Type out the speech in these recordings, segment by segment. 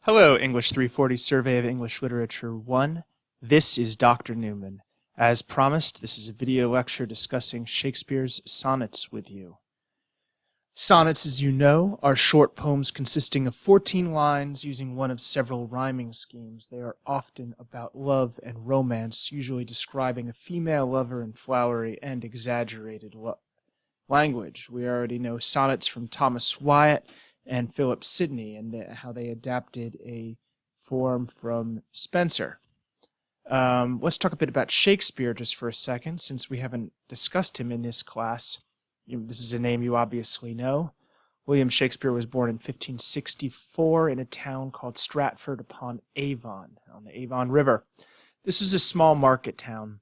Hello, English 340 Survey of English Literature 1. This is Dr. Newman. As promised, this is a video lecture discussing Shakespeare's sonnets with you. Sonnets, as you know, are short poems consisting of 14 lines using one of several rhyming schemes. They are often about love and romance, usually describing a female lover in flowery and exaggerated language. We already know sonnets from Thomas Wyatt and Philip Sidney, and how they adapted a form from Spenser. Let's talk a bit about Shakespeare just for a second, since we haven't discussed him in this class. This is a name you obviously know. William Shakespeare was born in 1564 in a town called Stratford upon Avon, on the Avon River. This was a small market town,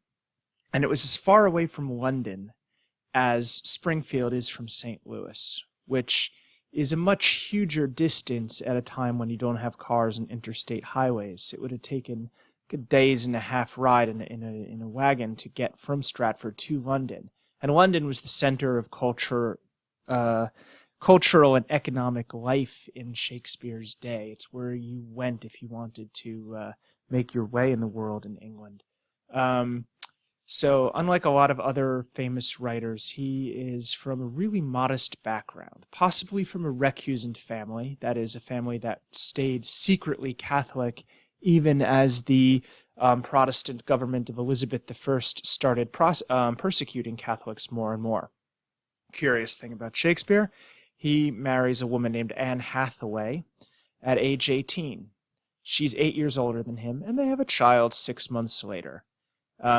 and it was as far away from London as Springfield is from St. Louis, which is a much huger distance at a time when you don't have cars and interstate highways. It would have taken a days and a half ride in a wagon to get from Stratford to London. And London was the center of cultural and economic life in Shakespeare's day. It's where you went if you wanted to make your way in the world in England. So unlike a lot of other famous writers, he is from a really modest background, possibly from a recusant family, that is, a family that stayed secretly Catholic even as the Protestant government of Elizabeth I started persecuting Catholics more and more. Curious thing about Shakespeare, he marries a woman named Anne Hathaway at age 18. She's 8 years older than him, and they have a child 6 months later.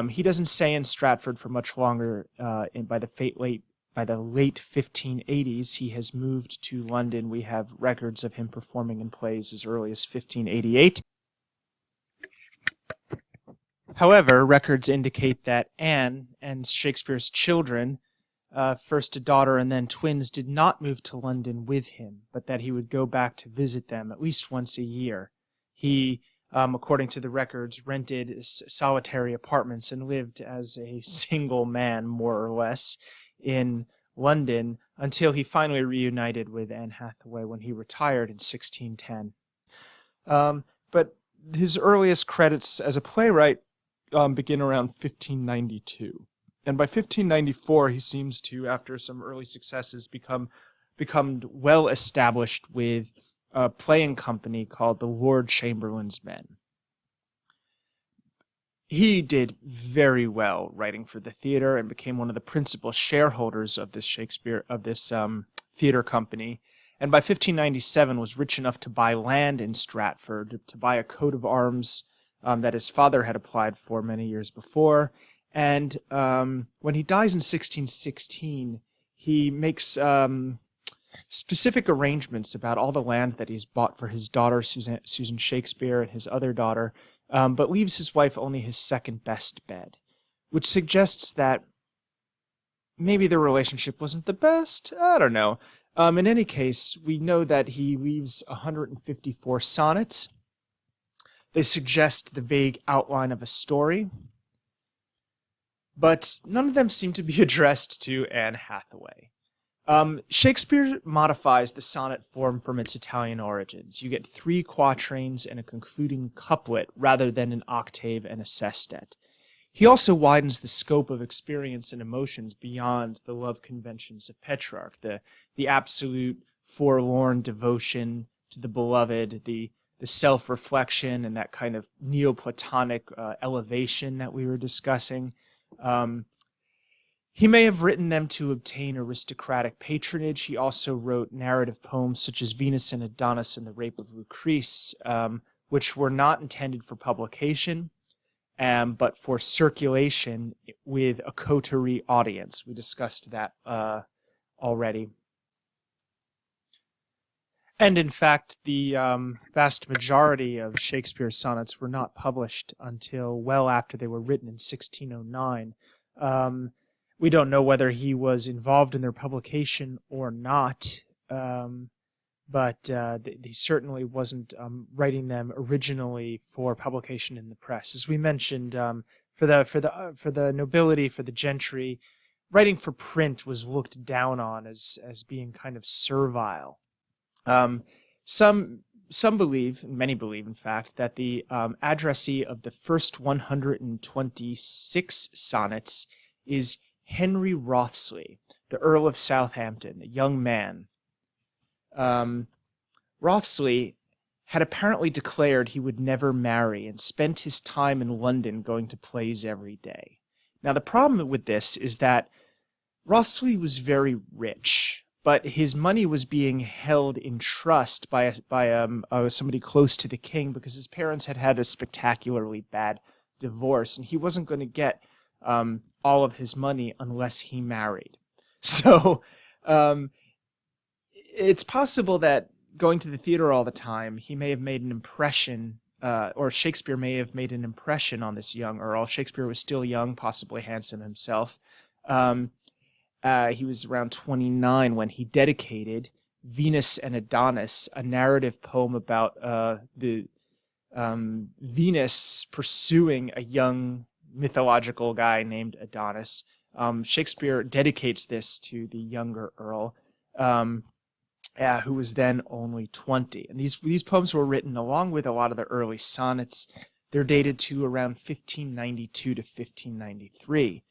He doesn't stay in Stratford for much longer. By the late 1580s, he has moved to London. We have records of him performing in plays as early as 1588. However, records indicate that Anne and Shakespeare's children, first a daughter and then twins, did not move to London with him, but that he would go back to visit them at least once a year. He, according to the records, rented solitary apartments and lived as a single man, more or less, in London until he finally reunited with Anne Hathaway when he retired in 1610. But his earliest credits as a playwright begin around 1592. And by 1594, he seems to, after some early successes, become well established with a playing company called the Lord Chamberlain's Men. He did very well writing for the theater and became one of the principal shareholders of this theater company. And by 1597 was rich enough to buy land in Stratford, to buy a coat of arms that his father had applied for many years before. And when he dies in 1616, he makes specific arrangements about all the land that he's bought for his daughter, Susan Shakespeare, and his other daughter, but leaves his wife only his second best bed, which suggests that maybe their relationship wasn't the best. I don't know. In any case, we know that he leaves 154 sonnets. They suggest the vague outline of a story, but none of them seem to be addressed to Anne Hathaway. Shakespeare modifies the sonnet form from its Italian origins. You get 3 quatrains and a concluding couplet rather than an octave and a sestet. He also widens the scope of experience and emotions beyond the love conventions of Petrarch, the absolute forlorn devotion to the beloved, the self-reflection and that kind of Neoplatonic elevation that we were discussing. He may have written them to obtain aristocratic patronage. He also wrote narrative poems such as Venus and Adonis and the Rape of Lucrece, which were not intended for publication, but for circulation with a coterie audience. We discussed that already. And in fact, the vast majority of Shakespeare's sonnets were not published until well after they were written in 1609. We don't know whether he was involved in their publication or not, but he certainly wasn't writing them originally for publication in the press. As we mentioned, for the nobility, for the gentry, writing for print was looked down on as being kind of servile. Some some believe, many believe, in fact, that the addressee of the first 126 sonnets is Henry Wriothesley, the Earl of Southampton, a young man. Wriothesley had apparently declared he would never marry and spent his time in London going to plays every day. Now, the problem with this is that Wriothesley was very rich, but his money was being held in trust by somebody close to the king because his parents had had a spectacularly bad divorce, and he wasn't going to get all of his money unless he married. So it's possible that going to the theater all the time, he may have made an impression, or Shakespeare may have made an impression on this young earl. Shakespeare was still young, possibly handsome himself. He was around 29 when he dedicated Venus and Adonis, a narrative poem about the Venus pursuing a young mythological guy named Adonis. Shakespeare dedicates this to the younger earl, who was then only 20. And these poems were written along with a lot of the early sonnets. They're dated to around 1592 to 1593.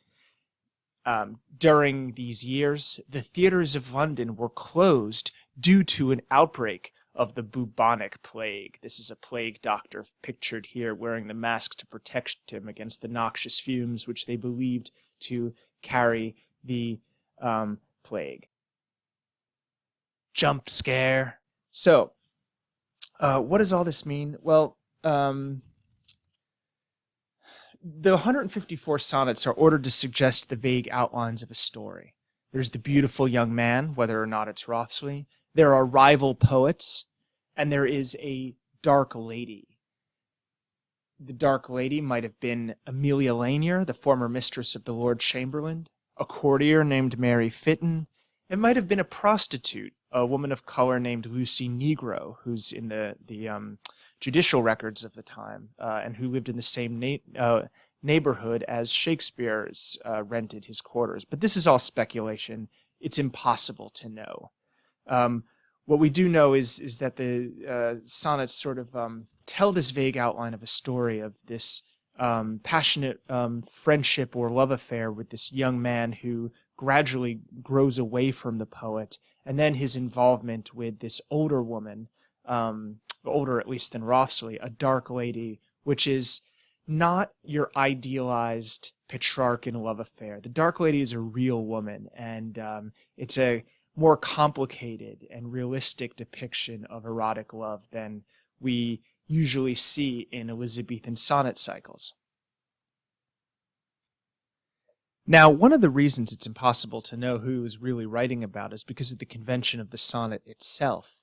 During these years, the theaters of London were closed due to an outbreak of the bubonic plague. This is a plague doctor pictured here wearing the mask to protect him against the noxious fumes which they believed to carry the plague. Jump scare. So, what does all this mean? Well, the 154 sonnets are ordered to suggest the vague outlines of a story. There's the beautiful young man, whether or not it's Wriothesley. There are rival poets, and there is a dark lady. The dark lady might have been Amelia Lanier, the former mistress of the Lord Chamberlain, a courtier named Mary Fitton. It might have been a prostitute, a woman of color named Lucy Negro, who's in the judicial records of the time, and who lived in the same neighborhood as Shakespeare's rented his quarters. But this is all speculation. It's impossible to know. What we do know is that the sonnets sort of tell this vague outline of a story of this passionate friendship or love affair with this young man who gradually grows away from the poet, and then his involvement with this older woman, older at least than Wriothesley, a dark lady, which is not your idealized Petrarchan love affair. The dark lady is a real woman, and it's a more complicated and realistic depiction of erotic love than we usually see in Elizabethan sonnet cycles. Now, one of the reasons it's impossible to know who he was really writing about is because of the convention of the sonnet itself.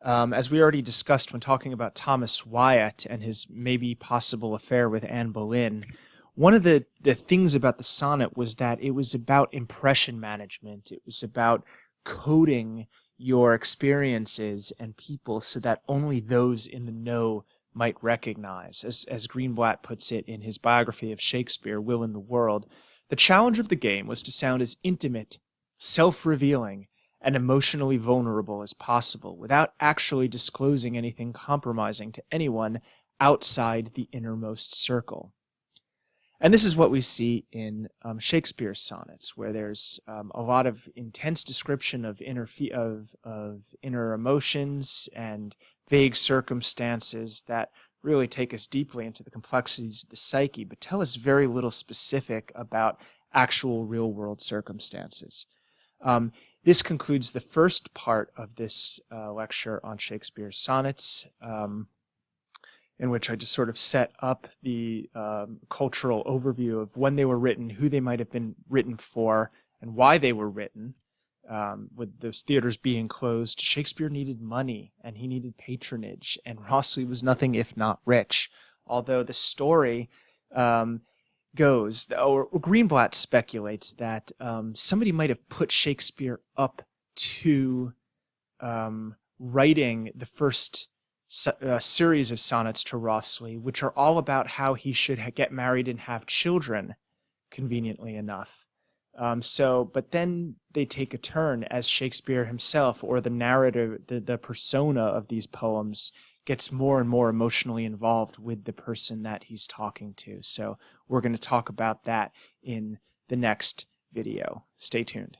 As we already discussed when talking about Thomas Wyatt and his maybe possible affair with Anne Boleyn, one of the things about the sonnet was that it was about impression management. It was about coding your experiences and people so that only those in the know might recognize. As Greenblatt puts it in his biography of Shakespeare, Will in the World, the challenge of the game was to sound as intimate, self-revealing, and emotionally vulnerable as possible without actually disclosing anything compromising to anyone outside the innermost circle. And this is what we see in Shakespeare's sonnets, where there's a lot of intense description of inner emotions and vague circumstances that really take us deeply into the complexities of the psyche, but tell us very little specific about actual real-world circumstances. This concludes the first part of this lecture on Shakespeare's sonnets, in which I just sort of set up the cultural overview of when they were written, who they might have been written for, and why they were written. With those theaters being closed, Shakespeare needed money, and he needed patronage, and Wriothesley was nothing if not rich. Although the story goes, or Greenblatt speculates that somebody might have put Shakespeare up to writing the first series of sonnets to Wriothesley, which are all about how he should get married and have children, conveniently enough. But then they take a turn as Shakespeare himself, or the narrator, the persona of these poems, gets more and more emotionally involved with the person that he's talking to. So we're going to talk about that in the next video. Stay tuned.